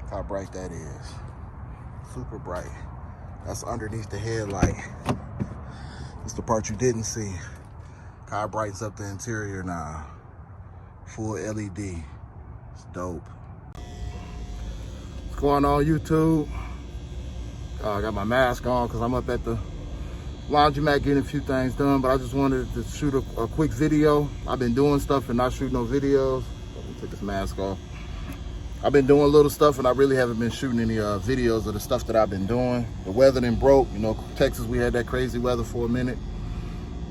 Look how bright that is. Super bright. That's underneath the headlight. It's the part you didn't see. How it brightens up the interior now. Full LED. It's dope. What's going on, YouTube? I got my mask on because I'm up at the laundromat getting a few things done, but I just wanted to shoot a quick video. I've been doing stuff and not shooting no videos. Let me take this mask off. I've been doing little stuff and I really haven't been shooting any videos of the stuff that I've been doing. The weather done broke. You know, Texas, we had that crazy weather for a minute.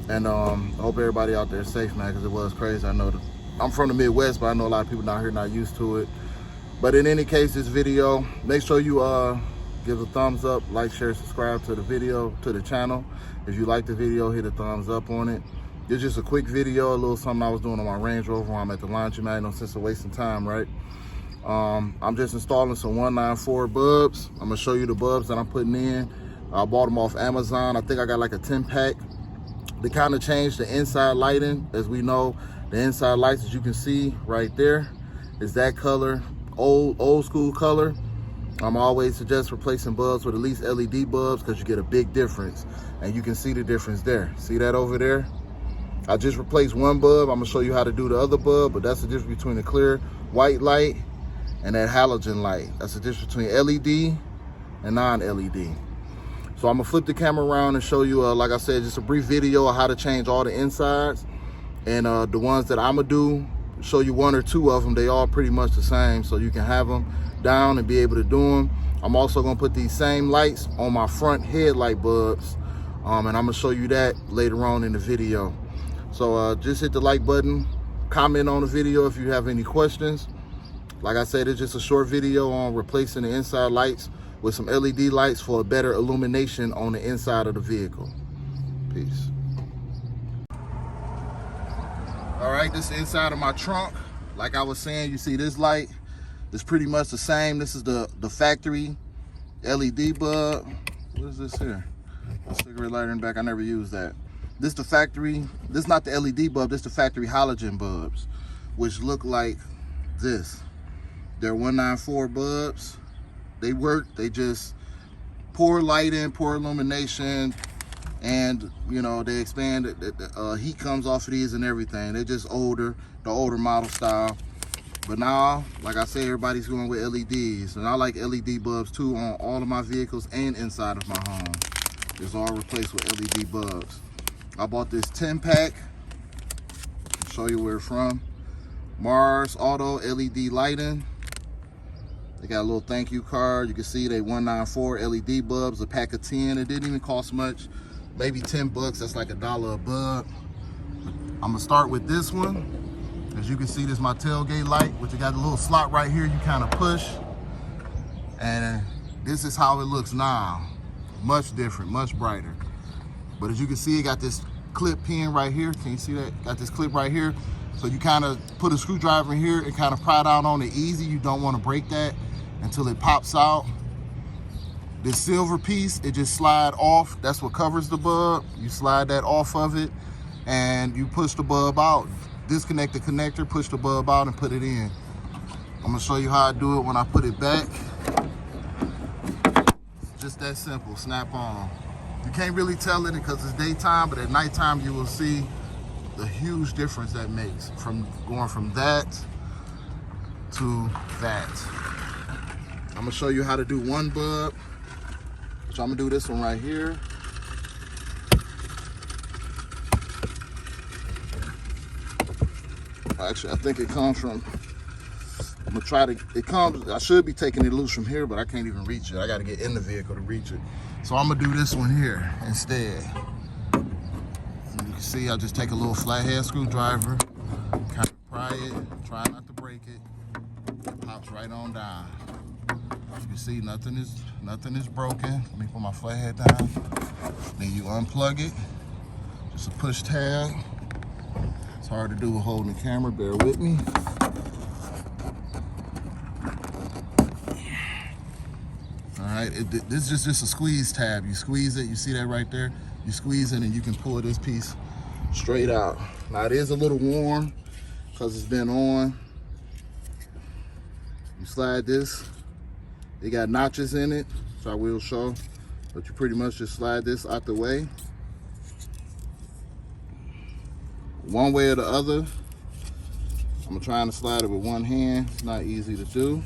And I hope everybody out there is safe, man, because it was crazy. I know I'm from the Midwest, but I know a lot of people down here not used to it. But in any case, this video, make sure you give a thumbs up, like, share, subscribe to the video, to the channel. If you like the video, hit a thumbs up on it. It's just a quick video, a little something I was doing on my Range Rover while I'm at the laundromat. No sense of wasting time, right? I'm just installing some 194 bulbs. I'm gonna show you the bulbs that I'm putting in. I bought them off Amazon. I think I got like a 10-pack. They kind of changed the inside lighting. As we know, the inside lights, as you can see right there, is that color, old school color. I'm always suggest replacing bulbs with at least LED bulbs because you get a big difference. And you can see the difference there. See that over there? I just replaced one bulb. I'm gonna show you how to do the other bulb, but that's the difference between the clear white light and that halogen light. That's the difference between LED and non-LED. So I'm gonna flip the camera around and show you, like I said, just a brief video of how to change all the insides. And the ones that I'm gonna do, show you one or two of them. They all pretty much the same, so you can have them down and be able to do them. I'm also gonna put these same lights on my front headlight bulbs. And I'm gonna show you that later on in the video. So just hit the like button, comment on the video if you have any questions. Like I said, it's just a short video on replacing the inside lights with some LED lights for a better illumination on the inside of the vehicle. Peace. All right, this is the inside of my trunk. Like I was saying, you see this light is pretty much the same. This is the factory LED bulb. What is this here? A cigarette lighter in the back. I never used that. This is the factory. This is not the LED bulb. This is the factory halogen bulbs, which look like this. They're 194 bulbs. They work. They just poor lighting, poor illumination, and you know they expand. Heat comes off of these and everything. They're just older, the older model style. But now, like I said, everybody's going with LEDs, and I like LED bulbs too on all of my vehicles and inside of my home. It's all replaced with LED bulbs. I bought this 10-pack. I'll show you where it's from. Mars Auto LED lighting. They got a little thank you card. You can see they 194 LED bulbs, a pack of 10. It didn't even cost much, maybe 10 bucks. That's like $1 a bulb. I'm gonna start with this one. As you can see, this is my tailgate light, which it got a little slot right here. You kind of push, and this is how it looks now. Much different, much brighter. But as you can see, it got this clip pin right here. Can you see that? Got this clip right here. So you kind of put a screwdriver in here and kind of pry it out on it easy. You don't want to break that until it pops out. This silver piece, it just slide off. That's what covers the bulb. You slide that off of it and you push the bulb out. Disconnect the connector, push the bulb out and put it in. I'm gonna show you how I do it when I put it back. It's just that simple, snap on. You can't really tell it because it's daytime, but at nighttime you will see the huge difference that makes from going from that to that. I'm gonna show you how to do one bulb, which I'm gonna do this one right here. Actually, I think it comes from, I'm gonna try to, it comes, I should be taking it loose from here, but I can't even reach it. I gotta get in the vehicle to reach it. So I'm gonna do this one here instead. You can see I just take a little flathead screwdriver, kind of pry it, try not to break it. It pops right on down. As you can see, nothing is broken. Let me put my flathead down. Then you unplug it. Just a push tab. It's hard to do with holding the camera, bear with me. All right, this is just a squeeze tab. You squeeze it, you see that right there? You squeeze it and you can pull this piece straight out. Now it is a little warm because it's been on. You slide this It got notches in it, so I will show. But you pretty much just slide this out the way. One way or the other. I'm trying to slide it with one hand. It's not easy to do.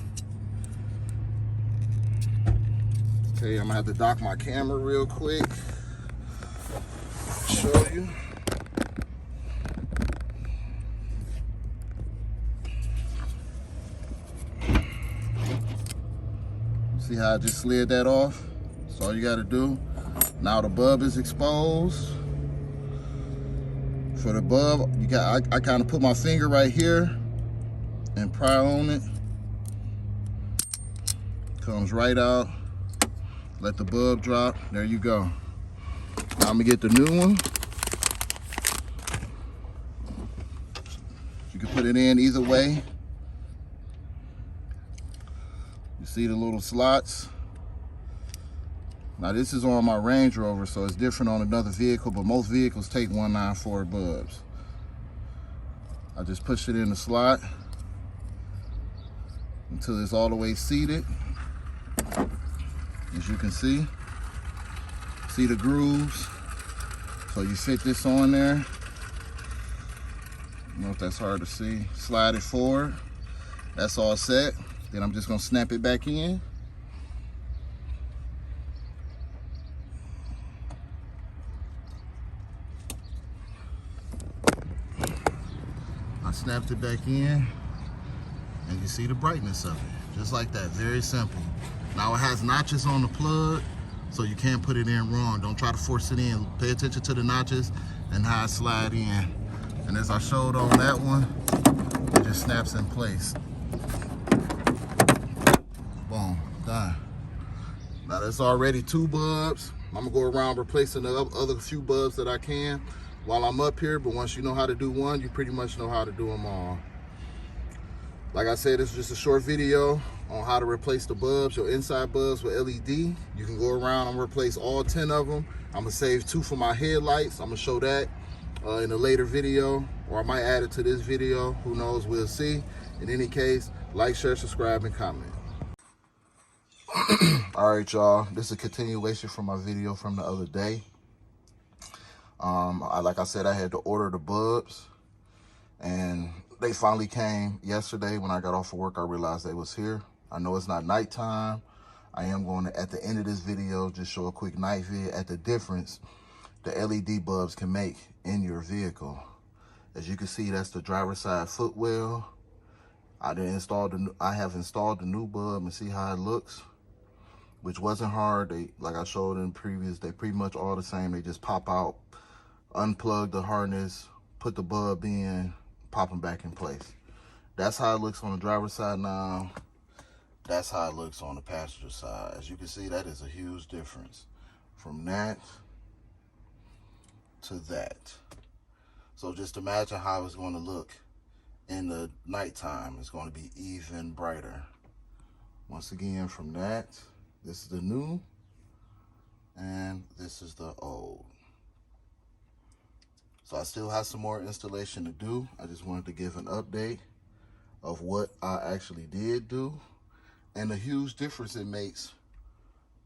Okay, I'm gonna have to dock my camera real quick. Show you. See how I just slid that off? That's all you gotta do. Now the bulb is exposed. For the bulb, you got I kind of put my finger right here and pry on it. Comes right out. Let the bulb drop. There you go. Now I'm gonna get the new one. You can put it in either way. You see the little slots? Now this is on my Range Rover, so it's different on another vehicle, but most vehicles take 194 bulbs. I just push it in the slot until it's all the way seated. As you can see the grooves. So you fit this on there. I don't know if that's hard to see. Slide it forward. That's all set. Then I'm just gonna snap it back in. I snapped it back in, and you see the brightness of it. Just like that, very simple. Now it has notches on the plug, so you can't put it in wrong. Don't try to force it in. Pay attention to the notches and how it slide in. And as I showed on that one, it just snaps in place. Boom, done. Now there's already 2 bulbs. I'm gonna go around replacing the other few bulbs that I can while I'm up here, but once you know how to do one, you pretty much know how to do them all. Like I said, this is just a short video on how to replace the bulbs, your inside bulbs with LED. You can go around and replace all 10 of them. I'm gonna save 2 for my headlights. I'm gonna show that in a later video, or I might add it to this video. Who knows, we'll see. In any case, like, share, subscribe, and comment. All right, y'all, this is a continuation from my video from the other day. Like I said, I had to order the bulbs, and they finally came yesterday. When I got off of work, I realized they was here. I know it's not nighttime. I am going to, at the end of this video, just show a quick night vid at the difference the LED bulbs can make in your vehicle. As you can see, that's the driver's side footwell. I have installed the new bulb and see how it looks, which wasn't hard. Like I showed in previous, they pretty much all the same. They just pop out, unplug the harness, put the bulb in, pop them back in place. That's how it looks on the driver's side now. That's how it looks on the passenger side. As you can see, that is a huge difference from that to that. So just imagine how it's going to look in the nighttime. It's going to be even brighter. Once again, from that, this is the new, and this is the old. So I still have some more installation to do. I just wanted to give an update of what I actually did do and the huge difference it makes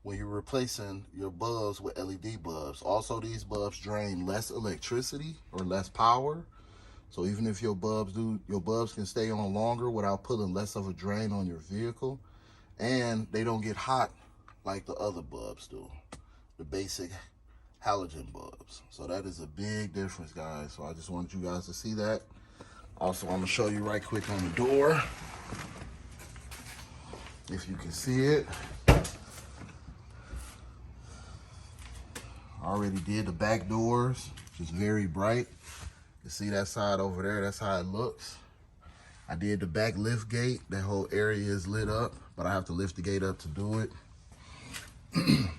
when you're replacing your bulbs with LED bulbs. Also, these bulbs drain less electricity or less power. So even if your bulbs can stay on longer without putting less of a drain on your vehicle, and they don't get hot like the other bulbs do, the basic halogen bulbs. So that is a big difference, guys. So I just wanted you guys to see that. Also, I'm gonna show you right quick on the door, if you can see it. I already did the back doors, which is very bright. You see that side over there, that's how it looks. I did the back lift gate. That whole area is lit up, but I have to lift the gate up to do it.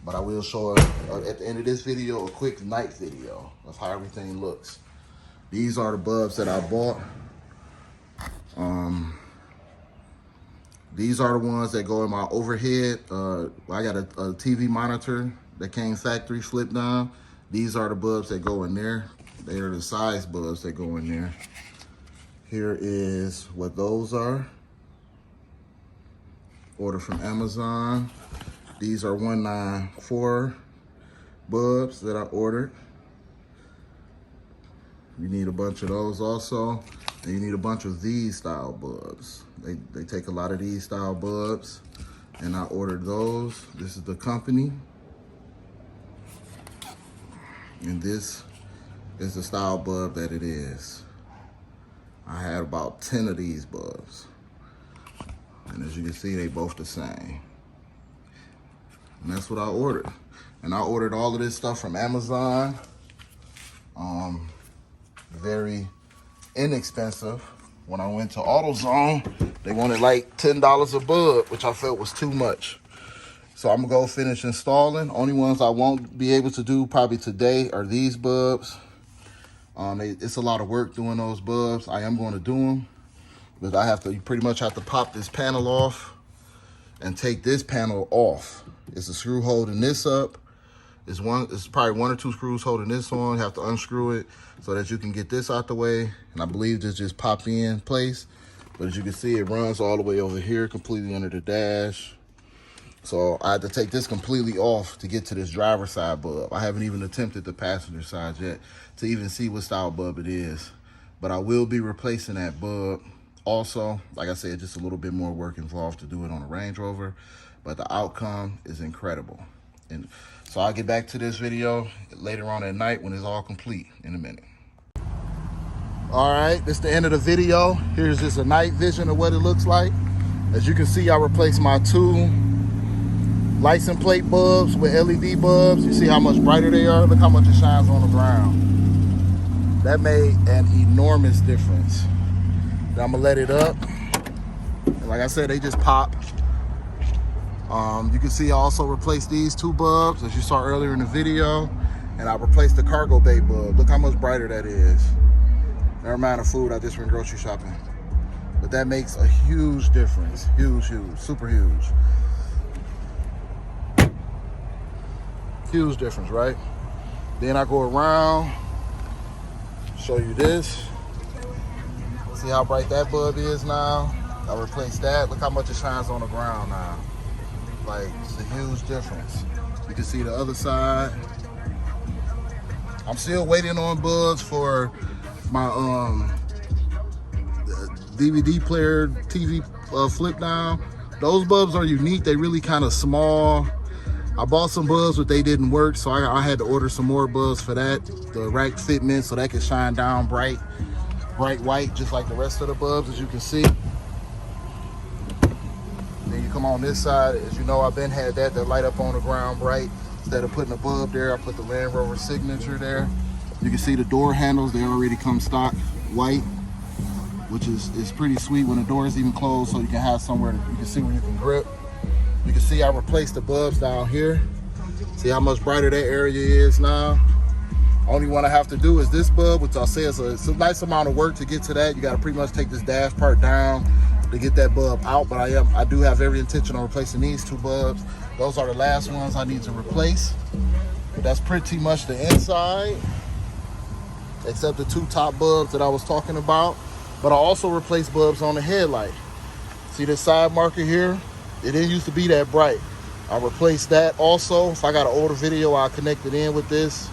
But I will show at the end of this video a quick night video of how everything looks. These are the bulbs that I bought. These are the ones that go in my overhead. I got a TV monitor that came factory flipped down. These are the bulbs that go in there. They are the size bulbs that go in there. Here is what those are. Order from Amazon. These are 194 bulbs that I ordered. You need a bunch of those also. And you need a bunch of these style bulbs. They take a lot of these style bulbs, and I ordered those. This is the company. And this is the style bulb that it is. I had about 10 of these bulbs. And as you can see, they both the same. And that's what I ordered. And I ordered all of this stuff from Amazon. Very inexpensive. When I went to AutoZone, they wanted like $10 a bulb, which I felt was too much. So I'm gonna go finish installing. Only ones I won't be able to do probably today are these bulbs. It's a lot of work doing those bulbs. I am going to do them, but I have to pretty much have to pop this panel off and take this panel off. It's a screw holding this up. It's probably 1 or 2 screws holding this on. You have to unscrew it so that you can get this out the way. And I believe this just pop in place. But as you can see, it runs all the way over here, completely under the dash. So I had to take this completely off to get to this driver's side bulb. I haven't even attempted the passenger side yet to even see what style bulb it is. But I will be replacing that bulb. Also, like I said, just a little bit more work involved to do it on a Range Rover. But the outcome is incredible. And so I'll get back to this video later on at night when it's all complete in a minute. All right, this is the end of the video. Here's just a night vision of what it looks like. As you can see, I replaced my 2 license plate bulbs with LED bulbs. You see how much brighter they are? Look how much it shines on the ground. That made an enormous difference. Then I'm gonna let it up. And like I said, they just pop. You can see I also replaced these 2 bulbs, as you saw earlier in the video, and I replaced the cargo bay bulb. Look how much brighter that is. Never mind the food, I just went grocery shopping. But that makes a huge difference. Huge, huge, super huge. Huge difference, right? Then I go around, show you this. See how bright that bulb is now? I replaced that. Look how much it shines on the ground now. Like, it's a huge difference. You can see the other side. I'm still waiting on bulbs for my DVD player TV flip down. Those bulbs are unique. They really kind of small. I bought some bulbs, but they didn't work, so I had to order some more bulbs for that. The rack fitment, so that can shine down bright white, just like the rest of the bulbs, as you can see. Then you come on this side. As you know, I've been had that light up on the ground bright. Instead of putting a bulb there, I put the Land Rover signature there. You can see the door handles, they already come stock white, which is pretty sweet when the door is even closed, so you can have somewhere that you can see where you can grip. You can see I replaced the bulbs down here. See how much brighter that area is now. Only one I have to do is this bulb, which I'll say is it's a nice amount of work to get to that. You got to pretty much take this dash part down to get that bulb out, but I do have every intention on replacing these 2 bulbs. Those are the last ones I need to replace. But that's pretty much the inside, except the 2 top bulbs that I was talking about. But I also replaced bulbs on the headlight. See this side marker here? It didn't used to be that bright. I replaced that also. If I got an older video, I'll connect it in with this.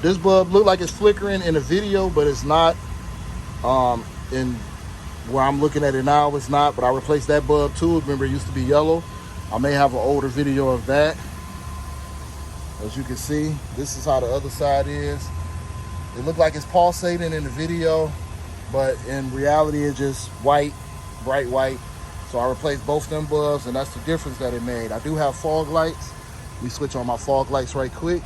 This bulb looked like it's flickering in the video, but it's not. In where I'm looking at it now, it's not. But I replaced that bulb too. Remember, it used to be yellow. I may have an older video of that. As you can see, this is how the other side is. It looked like it's pulsating in the video, but in reality, it's just white, bright white. So I replaced both them bulbs, and that's the difference that it made. I do have fog lights. Let me switch on my fog lights right quick.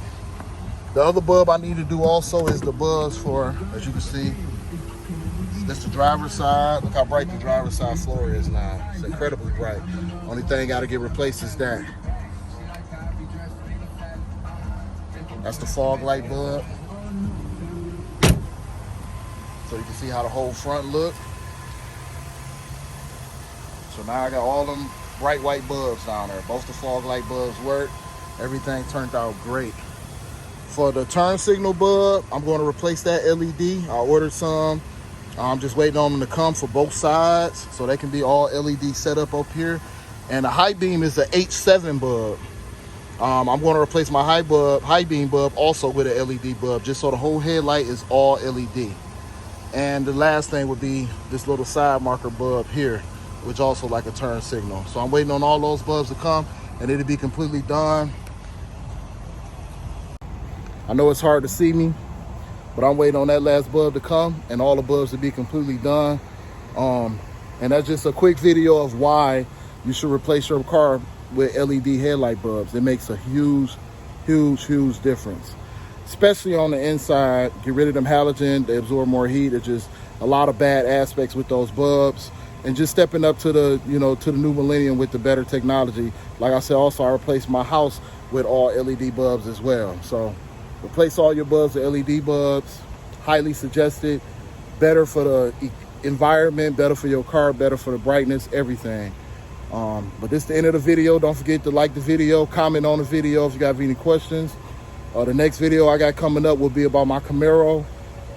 The other bulb I need to do also is the bulbs for, as you can see, that's the driver's side. Look how bright the driver's side floor is now. It's incredibly bright. Only thing got to get replaced is that. That's the fog light bulb. So you can see how the whole front look. So now I got all them bright white bulbs down there. Both the fog light bulbs work. Everything turned out great. For the turn signal bulb, I'm going to replace that LED. I ordered some. I'm just waiting on them to come for both sides so they can be all LED set up here. And the high beam is an H7 bulb. I'm going to replace my high beam bulb also with an LED bulb, just so the whole headlight is all LED. And the last thing would be this little side marker bulb here, which also like a turn signal. So I'm waiting on all those bulbs to come and it'll be completely done. I know it's hard to see me, but I'm waiting on that last bulb to come and all the bulbs to be completely done. And that's just a quick video of why you should replace your car with LED headlight bulbs. It makes a huge difference, especially on the inside. Get rid of them halogen, they absorb more heat. It's just a lot of bad aspects with those bulbs. And just stepping up to the, to the new millennium with the better technology. Like I said, also I replaced my house with all LED bulbs as well. So replace all your bulbs with LED bulbs. Highly suggested. Better for the environment, better for your car, better for the brightness, everything. But this is the end of the video. Don't forget to like the video, comment on the video if you got any questions. The next video I got coming up will be about my Camaro,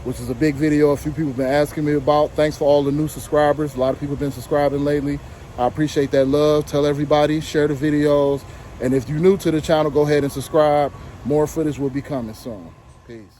which is a big video a few people have been asking me about. Thanks for all the new subscribers. A lot of people have been subscribing lately. I appreciate that love. Tell everybody, share the videos. And if you're new to the channel, go ahead and subscribe. More footage will be coming soon. Peace.